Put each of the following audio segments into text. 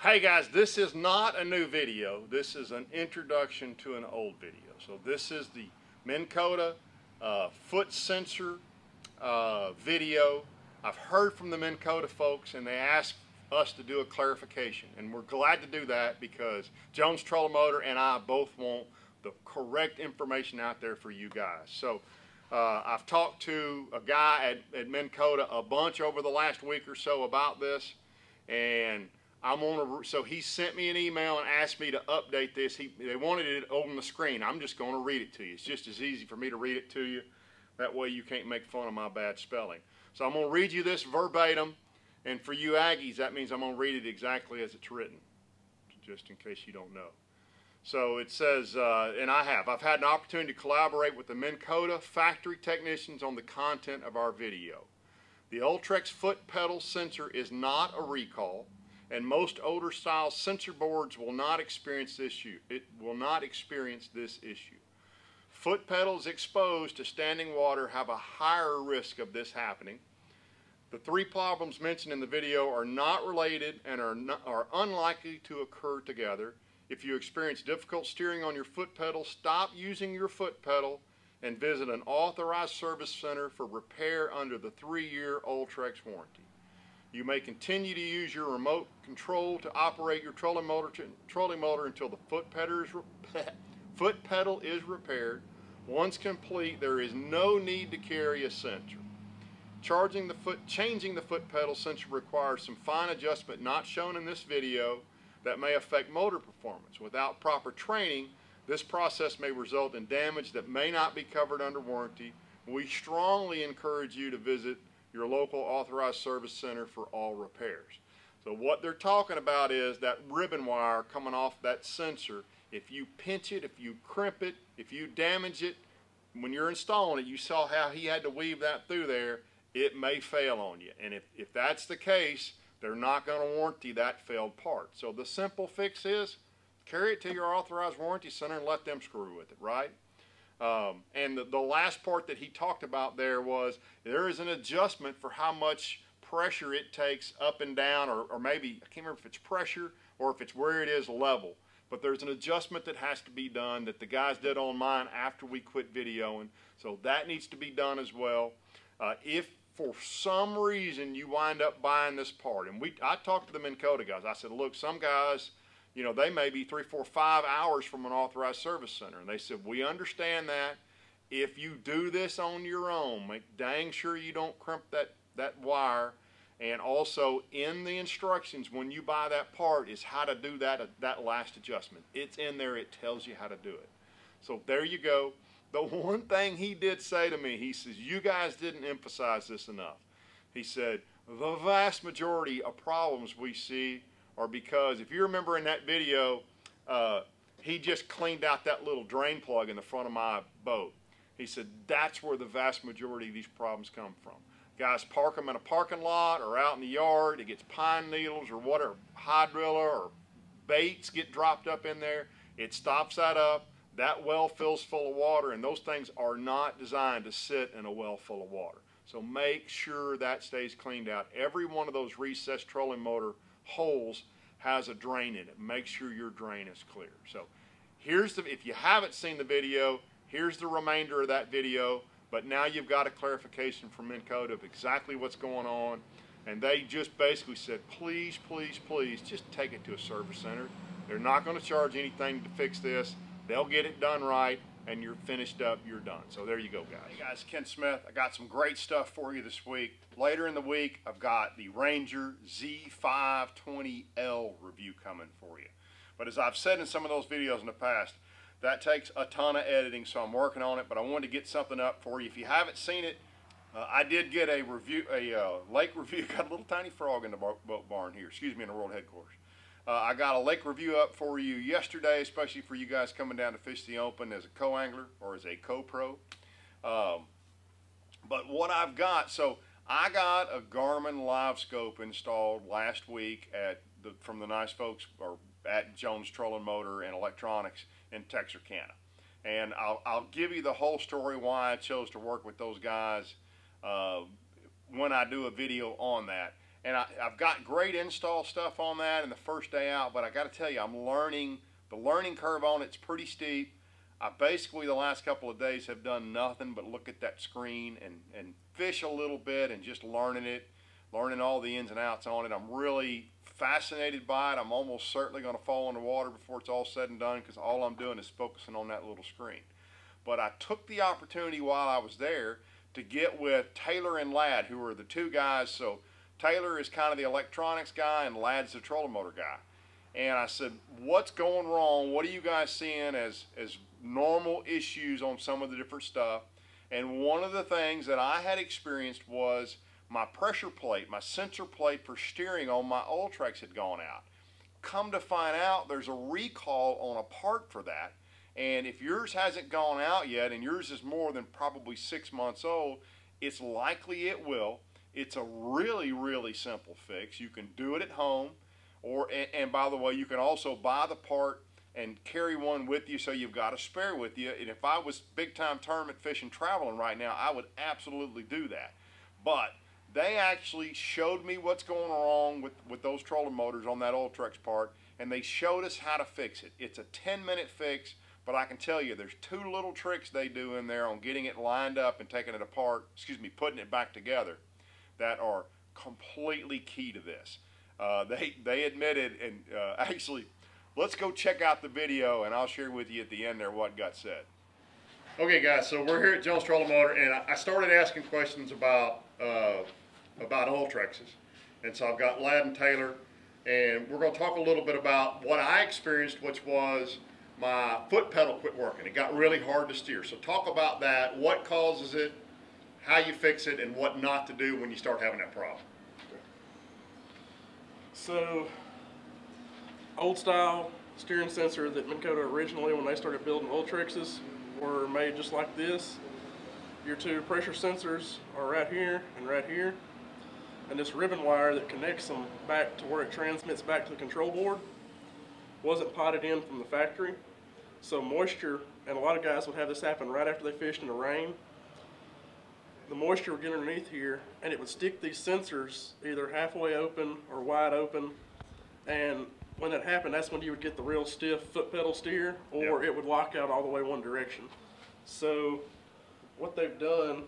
Hey guys, this is not a new video. This is an introduction to an old video. So this is the Minn Kota foot sensor video. I've heard from the Minn Kota folks and they asked us to do a clarification, and we're glad to do that because Jones Trolling Motor and I both want the correct information out there for you guys. So I've talked to a guy at Minn Kota a bunch over the last week or so about this, and so he sent me an email and asked me to update this. They wanted it on the screen. I'm just going to read it to you. It's just as easy for me to read it to you. That way you can't make fun of my bad spelling. So I'm going to read you this verbatim, and for you Aggies, that means I'm going to read it exactly as it's written, just in case you don't know. So it says, and I've had an opportunity to collaborate with the Minn Kota factory technicians on the content of our video. The Ultrex foot pedal sensor is not a recall, and most older style sensor boards will not experience this issue. Foot pedals exposed to standing water have a higher risk of this happening. The three problems mentioned in the video are not related and are unlikely to occur together. If you experience difficult steering on your foot pedal, stop using your foot pedal and visit an authorized service center for repair under the 3-year Ultrex warranty. You may continue to use your remote control to operate your trolling motor until the foot pedal is repaired. Once complete, there is no need to carry a sensor. Changing the foot pedal sensor requires some fine adjustment not shown in this video that may affect motor performance. Without proper training, this process may result in damage that may not be covered under warranty. We strongly encourage you to visit your local authorized service center for all repairs. So what they're talking about is that ribbon wire coming off that sensor. If you pinch it, if you crimp it, if you damage it, when you're installing it, you saw how he had to weave that through there, it may fail on you. And if that's the case, they're not going to warranty that failed part. So the simple fix is carry it to your authorized warranty center and let them screw with it, right? And the last part that he talked about there was there is an adjustment for how much pressure it takes up and down, or maybe, I can't remember if it's pressure or if it's where it is level, but there's an adjustment that has to be done that the guys did on mine after we quit videoing, so that needs to be done as well. If for some reason you wind up buying this part, and I talked to the Minn Kota guys, I said, look, some guys, you know, they may be 3, 4, 5 hours from an authorized service center. And they said, we understand that. If you do this on your own, make dang sure you don't crimp that wire. And also in the instructions when you buy that part is how to do that last adjustment. It's in there. It tells you how to do it. So there you go. The one thing he did say to me, he says, you guys didn't emphasize this enough. He said, the vast majority of problems we see or because, if you remember in that video, he just cleaned out that little drain plug in the front of my boat. He said that's where the vast majority of these problems come from. Guys park them in a parking lot or out in the yard, it gets pine needles or whatever, hydrilla or baits get dropped up in there, it stops that up, that well fills full of water, and those things are not designed to sit in a well full of water. So make sure that stays cleaned out. Every one of those recessed trolling motor holes has a drain in it. Make sure your drain is clear. So if you haven't seen the video, here's the remainder of that video, but now you've got a clarification from Minn Kota of exactly what's going on, and they just basically said, please, please, please, just take it to a service center. They're not going to charge anything to fix this. They'll get it done right, and you're finished up, you're done. So there you go, guys. Hey guys, Ken Smith. I got some great stuff for you this week. Later in the week, I've got the Ranger Z520L review coming for you. But as I've said in some of those videos in the past, that takes a ton of editing, so I'm working on it, but I wanted to get something up for you. If you haven't seen it, I did get a lake review. Got a little tiny frog in the boat barn here, excuse me, in the world headquarters. I got a lake review up for you yesterday, especially for you guys coming down to fish the open as a co-angler or as a co-pro. But what I've got, so I got a Garmin LiveScope installed last week from the nice folks at Jones Trolling Motor and Electronics in Texarkana. And I'll give you the whole story why I chose to work with those guys when I do a video on that. And I've got great install stuff on that in the first day out, but I got to tell you, I'm learning. The learning curve on it's pretty steep. I basically the last couple of days have done nothing but look at that screen and fish a little bit and just learning it, learning all the ins and outs on it. I'm really fascinated by it. I'm almost certainly going to fall in the water before it's all said and done because all I'm doing is focusing on that little screen. But I took the opportunity while I was there to get with Taylor and Ladd, who are the two guys. So Taylor is kind of the electronics guy and Ladd's the trolling motor guy. And I said, what's going wrong? What are you guys seeing as normal issues on some of the different stuff? And one of the things that I had experienced was my pressure plate, my sensor plate for steering on my Ultrex had gone out. Come to find out, there's a recall on a part for that. And if yours hasn't gone out yet, and yours is more than probably 6 months old, it's likely it will. It's a really, really simple fix. You can do it at home. And by the way, you can also buy the part and carry one with you so you've got a spare with you. And if I was big time tournament fishing traveling right now, I would absolutely do that. But they actually showed me what's going wrong with those trolling motors on that Ultrex part, and they showed us how to fix it. It's a 10-minute fix, but I can tell you there's 2 little tricks they do in there on getting it lined up and taking it apart, putting it back together, that are completely key to this. They admitted, and actually, let's go check out the video, and I'll share with you at the end there what got said. Okay, guys, so we're here at Jones Trolling Motor, and I started asking questions about Ultrexes. And so I've got Ladd and Taylor, and we're going to talk a little bit about what I experienced, which was my foot pedal quit working. It got really hard to steer. So talk about that, what causes it, how you fix it, and what not to do when you start having that problem. So, old style steering sensor that Minn Kota originally, when they started building Ultrexes, were made just like this. Your 2 pressure sensors are right here and right here. And this ribbon wire that connects them back to where it transmits back to the control board wasn't potted in from the factory. So moisture, and a lot of guys would have this happen right after they fished in the rain. The moisture would get underneath here and it would stick these sensors either halfway open or wide open. And when that happened, that's when you would get the real stiff foot pedal steer, or it would lock out all the way one direction. So what they've done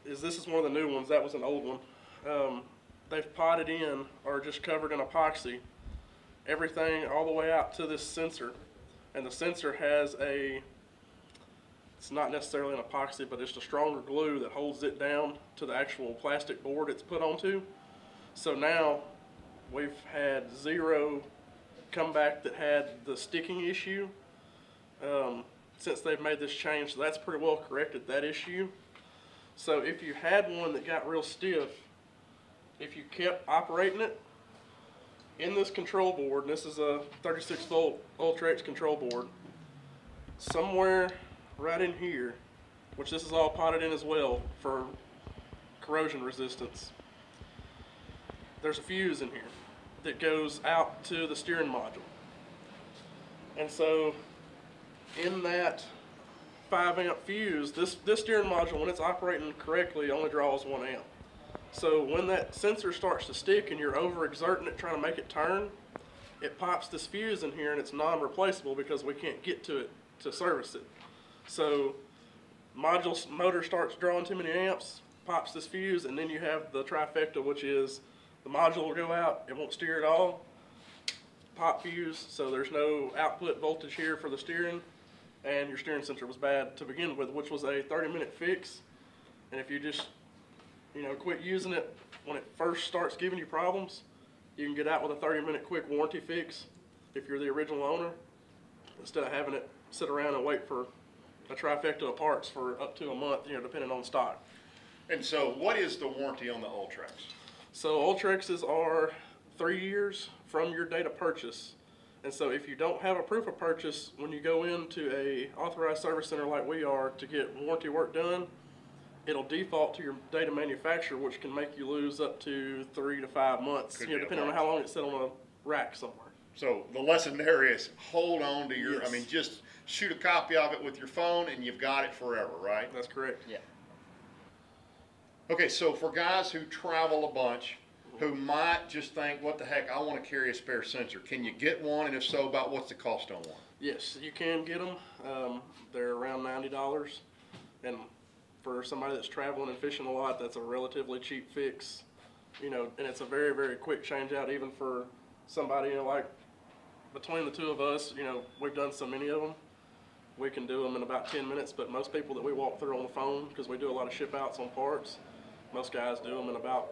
is, this is one of the new ones, that was an old one. They've potted in, or just covered in epoxy, everything all the way out to this sensor. And the sensor has it's not necessarily an epoxy, but it's a stronger glue that holds it down to the actual plastic board it's put onto. So now we've had 0 comeback that had the sticking issue since they've made this change. So that's pretty well corrected that issue. So if you had one that got real stiff, if you kept operating it in this control board, and this is a 36 volt Ultrex control board, somewhere right in here, which this is all potted in as well for corrosion resistance, there's a fuse in here that goes out to the steering module. And so in that 5-amp fuse, this steering module, when it's operating correctly, only draws 1 amp. So when that sensor starts to stick and you're overexerting it trying to make it turn, it pops this fuse in here and it's non-replaceable because we can't get to it to service it. So motor starts drawing too many amps, pops this fuse, and then you have the trifecta, which is the module will go out, it won't steer at all, pop fuse, so there's no output voltage here for the steering, and your steering sensor was bad to begin with, which was a 30-minute fix. And if you just, quit using it when it first starts giving you problems, you can get out with a 30-minute quick warranty fix if you're the original owner, instead of having it sit around and wait for a trifecta of parts for up to a month, depending on stock. And so what is the warranty on the Ultrex? So Ultrexes are 3 years from your date of purchase. And so if you don't have a proof of purchase, when you go into a authorized service center like we are to get warranty work done, it'll default to your date of manufacture, which can make you lose up to 3 to 5 months, depending on how long it's set on a rack somewhere. So the lesson there is hold on to your, Yes. Just shoot a copy of it with your phone and you've got it forever, right? That's correct. Yeah. Okay, so for guys who travel a bunch, who might just think, what the heck, I want to carry a spare sensor, can you get one? And if so, about what's the cost on one? Yes, you can get them. They're around $90, and for somebody that's traveling and fishing a lot, that's a relatively cheap fix. You know, and it's a very, very quick change out, even for somebody, you know, like between the two of us, you know, we've done so many of them. We can do them in about 10 minutes, but most people that we walk through on the phone, because we do a lot of ship outs on parts, most guys do them in about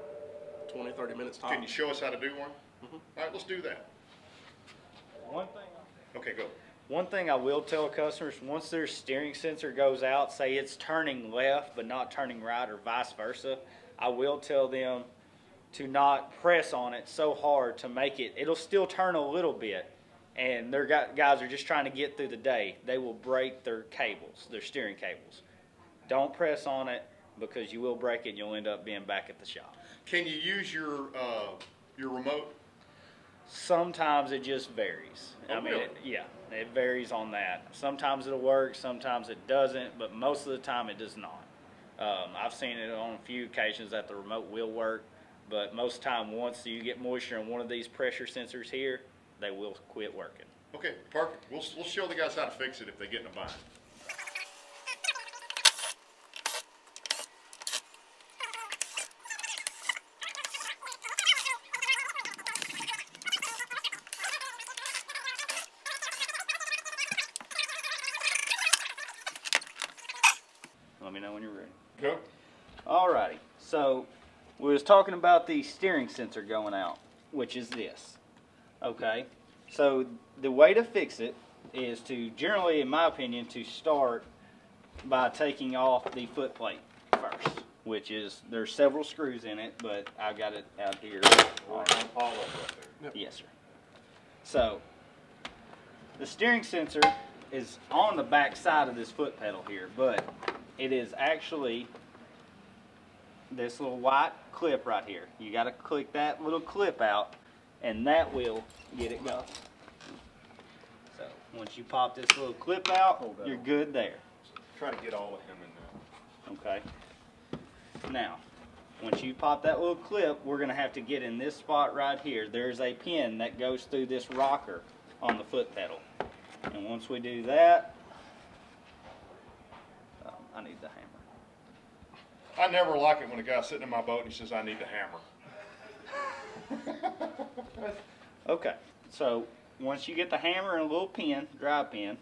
20, 30 minutes tops. Can you show us how to do one? Mm-hmm. All right, let's do that. One thing. Okay, go. One thing I will tell customers, once their steering sensor goes out, say it's turning left but not turning right or vice versa, I will tell them to not press on it so hard to make it, it'll still turn a little bit, and their guys are just trying to get through the day. They will break their cables, their steering cables. Don't press on it, because you will break it and you'll end up being back at the shop. Can you use your remote? Sometimes it just varies. Oh, I mean, really? yeah, it varies on that. Sometimes it'll work, sometimes it doesn't, but most of the time it does not. I've seen it on a few occasions that the remote will work, but most of the time, once you get moisture in one of these pressure sensors here, they will quit working. Okay, perfect. We'll show the guys how to fix it if they get in a bind. Let me know when you're ready. Go. Alrighty, so we was talking about the steering sensor going out, which is this. Okay, so the way to fix it is to, generally in my opinion, to start by taking off the foot plate first, which is, there's several screws in it, but I got it out here. Yes, sir. So the steering sensor is on the back side of this foot pedal here, but it is actually this little white clip right here. You got to click that little clip out, and that will get it going. So once you pop this little clip out, you're good there. Try to get all of him in there. Okay. Now, once you pop that little clip, we're going to have to get in this spot right here. There's a pin that goes through this rocker on the foot pedal. And once we do that, I need the hammer. I never like it when a guy's sitting in my boat and he says, I need the hammer. Okay, so once you get the hammer and a little pin, dry pin,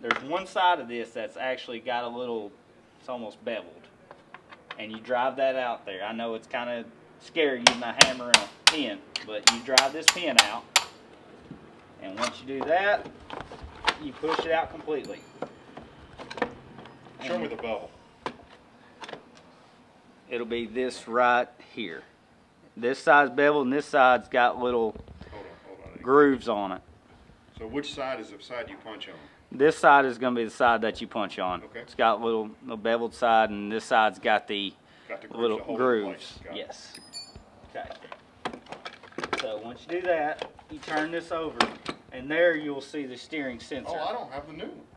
there's one side of this that's actually got a little, it's almost beveled. And you drive that out there. I know it's kind of scary using a hammer and a pin, but you drive this pin out. And once you do that, you push it out completely. Show me the bevel. It'll be this right here. This side's beveled and this side's got little Hold on. grooves on it. So which side is the side you punch on? This side is going to be the side that you punch on. Okay. It's got little beveled side, and this side's got the Got the little to hold it in grooves. place. Got it. Yes. Okay. So once you do that, you turn this over, and there you'll see the steering sensor. Oh, I don't have the new one.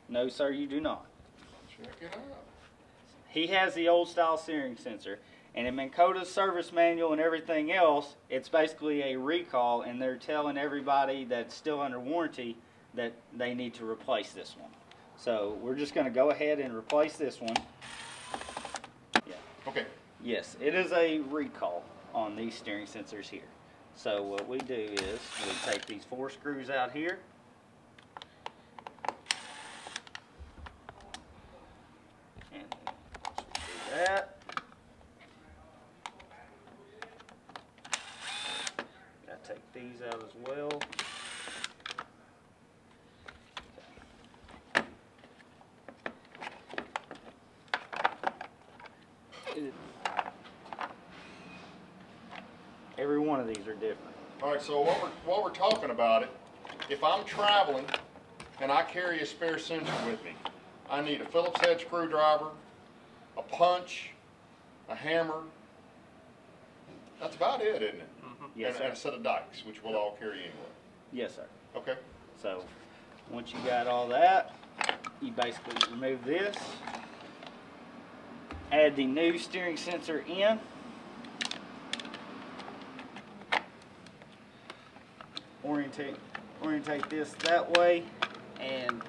No, sir, you do not. Check it out. He has the old style steering sensor, and in Minn Kota's service manual and everything else, it's basically a recall, and they're telling everybody that's still under warranty that they need to replace this one. So we're just going to go ahead and replace this one. Yeah. Okay. Yes, it is a recall on these steering sensors here. So what we do is we take these 4 screws out here. And do that. Gotta take these out as well. Every one of these are different. All right, so while we're talking about it, if I'm traveling and I carry a spare sensor with me, I need a Phillips head screwdriver, a punch, a hammer. That's about it, isn't it? Mm-hmm. Yes, and a sir. set of dikes, which we'll all carry anyway. Yes, sir. Okay. So once you got all that, you basically remove this, add the new steering sensor in. Orientate this that way, and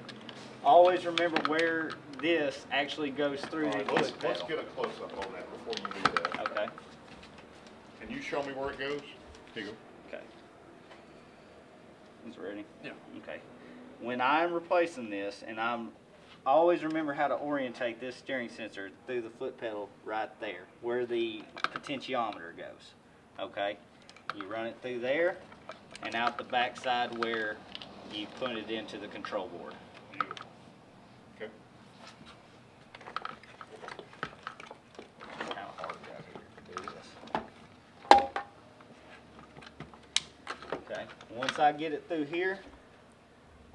always remember where this actually goes through the Let's foot pedal. get a close-up on that before you do that. Okay. Can you show me where it goes? Here you go. Okay. Is it ready? Yeah. Okay. When I'm replacing this, and always remember how to orientate this steering sensor through the foot pedal right there, where the potentiometer goes. Okay. You run it through there, and out the back side where you put it into the control board. Okay. Kind of hard right here to do this. Okay. Once I get it through here,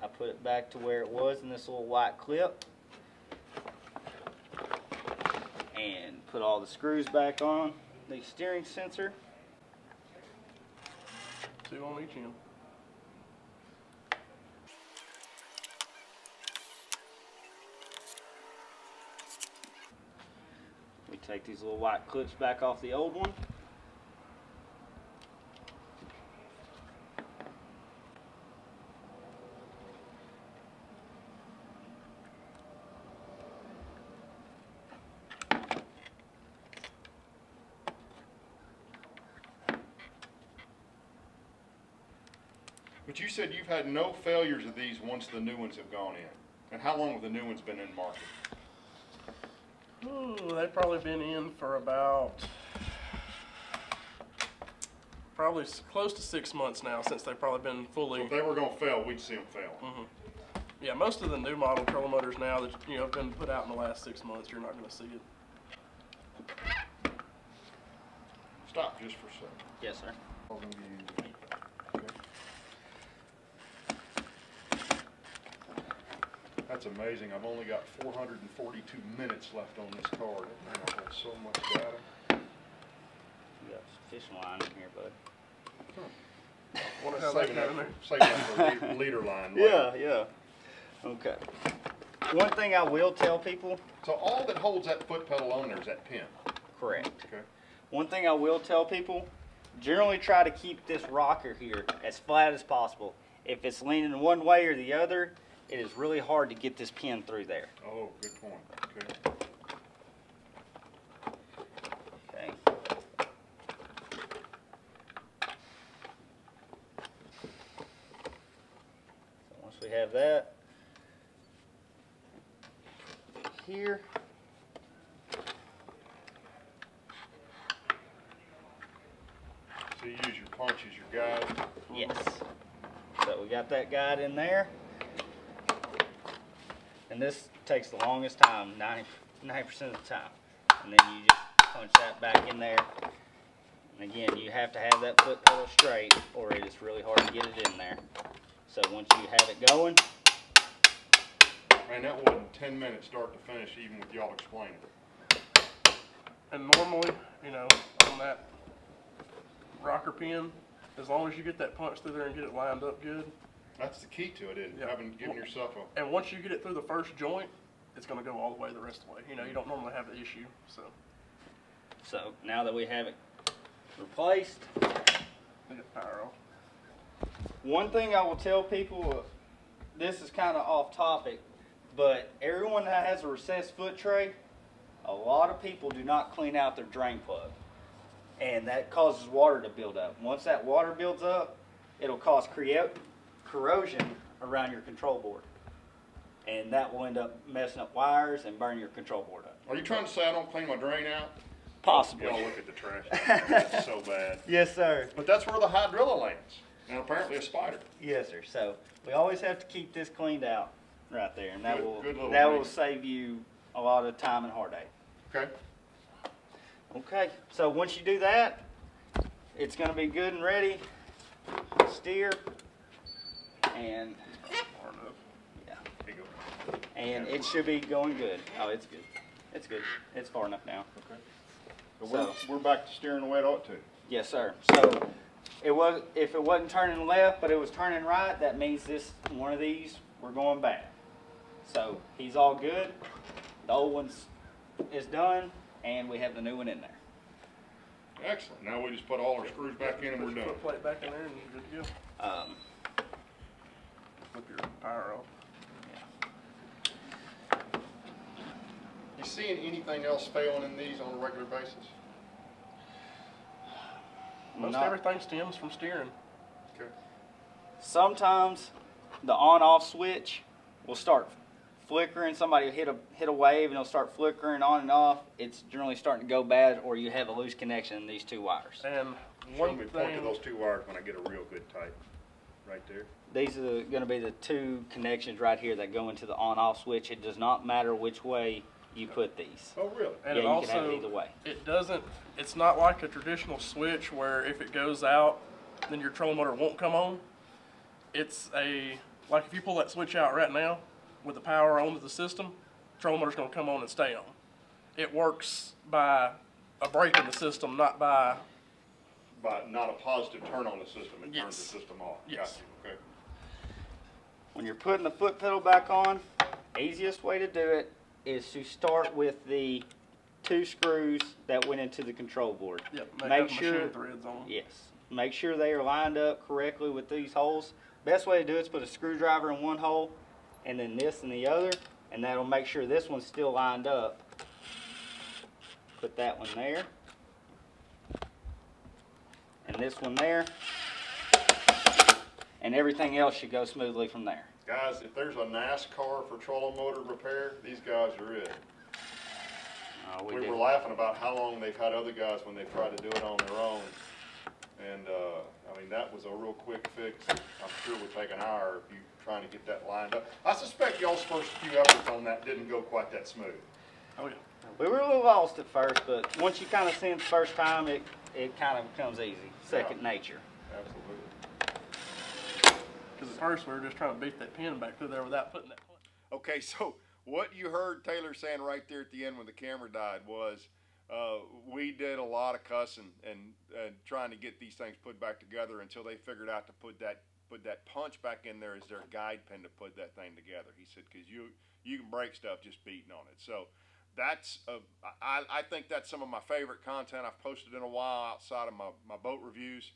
I put it back to where it was in this little white clip, and put all the screws back on the steering sensor. 2 on each end. We take these little white clips back off the old one. But you said you've had no failures of these once the new ones have gone in. And how long have the new ones been in market? Ooh, they've probably been in for about close to 6 months now, since they've probably been fully. So if they were going to fail, we'd see them failing. Yeah, most of the new model trolling motors now that have been put out in the last 6 months, you're not going to see it. Stop just for a second. Yes, sir. That's amazing. I've only got 442 minutes left on this card. I got so much data. You got some fishing line in here, bud. Wonder how that got in there. Save that for leader line. later. Yeah. Okay. One thing I will tell people. So all that holds that foot pedal on there is that pin. Correct. Okay. One thing I will tell people, generally try to keep this rocker here as flat as possible. If it's leaning one way or the other, it is really hard to get this pin through there. Oh, good point. Okay. Okay. So once we have that here, So you use your punch as your guide. yes. So we got that guide in there. And this takes the longest time, 90% of the time. And then you just punch that back in there. And again, you have to have that foot pedal straight, or it is really hard to get it in there. So once you have it going, Man, that wasn't 10 minutes start to finish, even with y'all explaining it. And normally, on that rocker pin, as long as you get that punch through there and get it lined up good. That's the key to it, isn't it? Yeah. Having given yourself a. And once you get it through the first joint, it's going to go all the way the rest of the way. You don't normally have the issue. so now that we have it replaced, You get power off. one thing I will tell people, this is kind of off topic, but everyone that has a recessed foot tray, a lot of people do not clean out their drain plug. And that causes water to build up. Once that water builds up, it'll cause corrosion around your control board. And that will end up messing up wires and burn your control board up. Are you trying to say I don't clean my drain out? Possibly. Y'all look at the trash. That's so bad. Yes, sir. But that's where the hydrilla lands. And apparently a spider. Yes, sir. So we always have to keep this cleaned out right there. And that Good little will ring. save you a lot of time and heartache. Okay. Okay, so once you do that, it's going to be good and ready. Steer, and Far enough. yeah, Here you go. and it should be going good. Oh, it's good. It's good. It's far enough now. Okay. So So- we're back to steering the way it ought to. Yes, sir. So if it wasn't turning left, but it was turning right, that means one of these we're going back. So he's all good. The old one's is done. and we have the new one in there. Excellent. Now we just put all our screws back in and we're Put your done. foot plate back in there and you're good to go. Flip your power off. You seeing anything else failing in these on a regular basis? Most Not- everything stems from steering. Okay. Sometimes the on-off switch will start flickering. Somebody will hit a wave and it'll start flickering on and off. It's generally starting to go bad, or you have a loose connection in these two wires. And Show one me point to thing, those two wires when I get a real good tight. Right there. These are going to be the two connections right here that go into the on-off switch. It does not matter which way you put these. Oh, really? and Yeah, it you can have it also, either way. it's not like a traditional switch where if it goes out, then your trolling motor won't come on. It's like if you pull that switch out right now with the power on to the system, trolling motor's gonna come on and stay on. It works by a break in the system, not by, But not a positive turn on the system. It turns Yes. the system off. Yes. Got you. Okay. When you're putting the foot pedal back on, easiest way to do it is to start with the two screws that went into the control board. make Make have sure- machine threads on them. Yes. Make sure they are lined up correctly with these holes. Best way to do it is put a screwdriver in one hole and then this in the other, and that'll make sure this one's still lined up. Put that one there. And this one there. And everything else should go smoothly from there. Guys, if there's a NASCAR for trolling motor repair, these guys are it. We We do. were laughing about how long they've had other guys when they've tried to do it on their own. And, I mean, that was a real quick fix. I'm sure it would take an hour if you're trying to get that lined up. I suspect y'all's first few efforts on that didn't go quite that smooth. Oh yeah. We were a little lost at first, but once you kind of sense first time, it kind of becomes easy. Second nature. Absolutely. Because at first we were just trying to beat that pin back through there without putting that punch. Okay, so what you heard Taylor saying right there at the end when the camera died was we did a lot of cussing and trying to get these things put back together until they figured out to put that punch back in there as their guide pin to put that thing together. He said, because you can break stuff just beating on it. So that's I think that's some of my favorite content I've posted in a while outside of my boat reviews,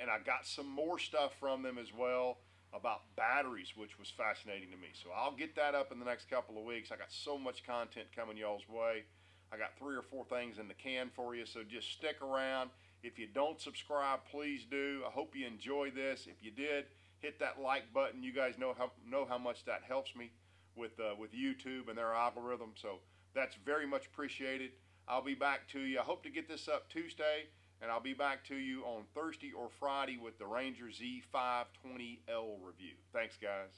and I got some more stuff from them as well about batteries, which was fascinating to me. So I'll get that up in the next couple of weeks. I got so much content coming y'all's way. I got 3 or 4 things in the can for you, so just stick around. If you don't subscribe, please do. I hope you enjoy this. If you did, hit that like button. You guys know how much that helps me with YouTube and their algorithm, so that's very much appreciated. I'll be back to you. I hope to get this up Tuesday, and I'll be back to you on Thursday or Friday with the Ranger Z520L review. Thanks, guys.